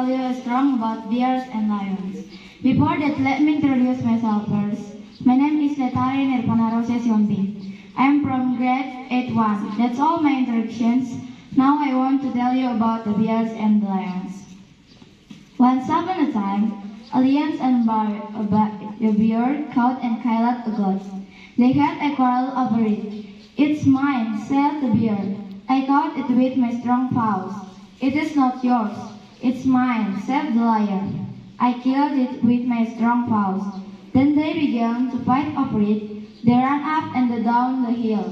tell you a story about bears and lions. Before that, let me introduce myself first. My name is Letari Nirpanarose Sionti. I am from grade 8-1. That's all my introductions. Now I want to tell you about the bears and the lions. Once upon a time, a lion and a bear caught and killed a goat. They had a quarrel over it. "It's mine," said the bear. "I caught it with my strong paws." "It is not yours. It's mine," said the lion. "I killed it with my strong paws." Then they began to fight over it. They ran up and down the hill,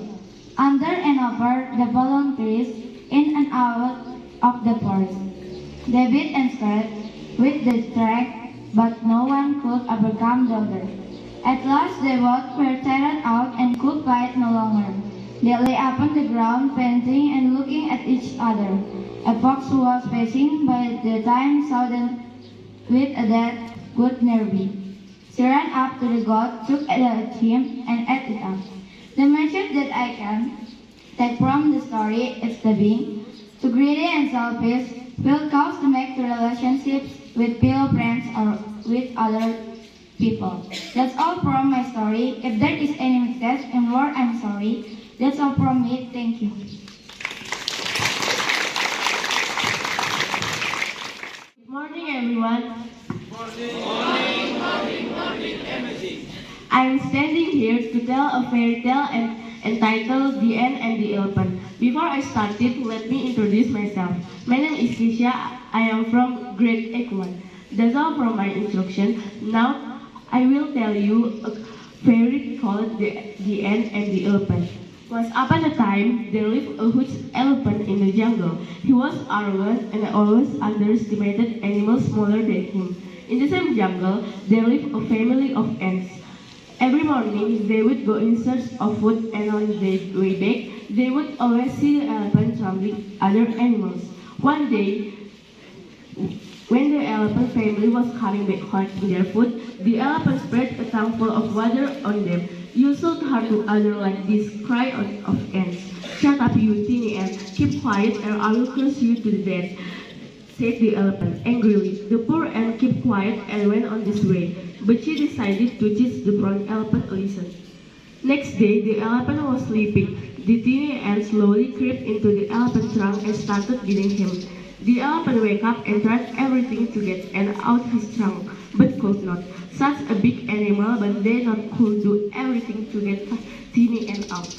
under and over the fallen trees, in and out of the forest. They beat and scratched with their strength, but no one could overcome the other. At last they both were tired out and could fight no longer. They lay upon the ground, panting and looking at each other. A fox who was passing by the time saw them with a dead good nervy. She ran up to the goat, took at him, and ate it up. The message that I can take from the story is the being too greedy and selfish will cause to make the relationships with fellow friends or with other people. That's all from my story. If there is any mistake in word, I'm sorry. That's all from me. Thank you. Good morning, everyone. I am standing here to tell a fairy tale entitled The Ant and the Elephant. Before I start it, let me introduce myself. My name is Nisha. I am from grade 8-1. That's all from my introduction. Now, I will tell you a fairy called the Ant and the Elephant. Once upon a time, there lived a huge elephant in the jungle. He was arrogant and always underestimated animals smaller than him. In the same jungle, there lived a family of ants. Every morning, they would go in search of food, and on their way back, they would always see the elephant troubling other animals. One day, when the elephant family was coming back hunting their food, the elephant spread a tongue full of water on them. "You should hurt to other like this," cried of ants. "Shut up, you teeny ant. Keep quiet or I will curse you to death," said the elephant angrily. The poor ant kept quiet and went on this way, but she decided to teach the brown elephant a lesson. Next day, the elephant was sleeping. The teeny ant slowly crept into the elephant's trunk and started beating him. The elephant woke up and tried everything to get ant out his trunk, but could not. Such a big animal, but they not could do everything to get teeny ant out.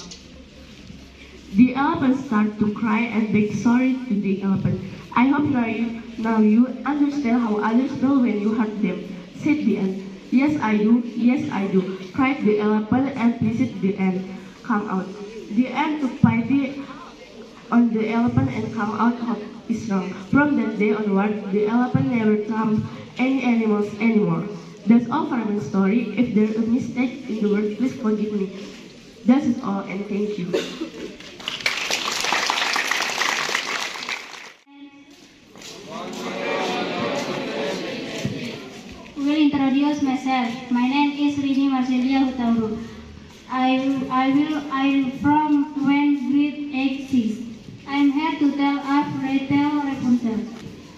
The elephant started to cry and beg sorry to the elephant. "I hope now you understand how others feel when you hurt them," said the ant. Yes, I do," cried the elephant and pleased the ant. "Come out." The ant took pity on the elephant and came out of his trunk. From that day onward, the elephant never harmed any animals anymore. That's all for my story. If there is a mistake in the word, please forgive me. That is all, and thank you. Will introduce myself. My name is Rini Marcelia Hutauru. I'm from grade 8-6. I'm here to tell a fairy tale Rapunzel.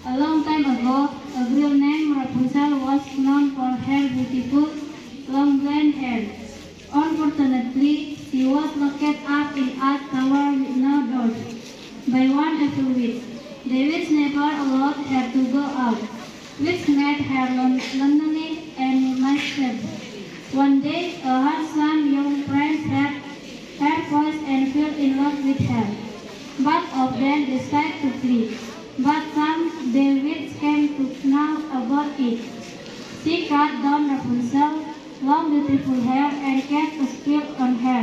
A long time ago, a girl named Rapunzel was known for her beautiful long blonde hair. Unfortunately, she was locked up in a tower with no doors by one evil witch. The witch never allowed her to go out, which made her lonely and miserable. One day, a handsome young prince heard her voice and fell in love with her. Both of them decided to flee, but the witch came to know about it. She cut down Rapunzel's long beautiful hair and cast a spell on her,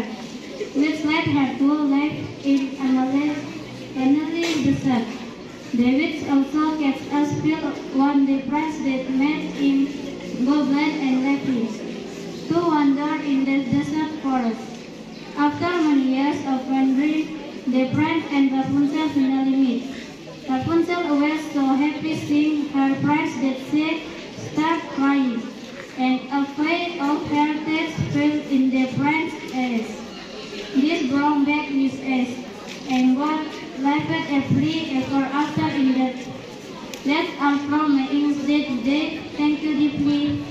which led her to live in another desert. The witch also cast a spell on the prince that made him go blind and left him to wander in the desert forest. After many years of wandering, the prince and Rapunzel finally meet. Rapunzel was so happy seeing her prince that she started crying, and a veil of her tears fell in the prince's eyes. This brought back his eyes, and God lived happily ever after in that That's all from my English day today. Thank you deeply.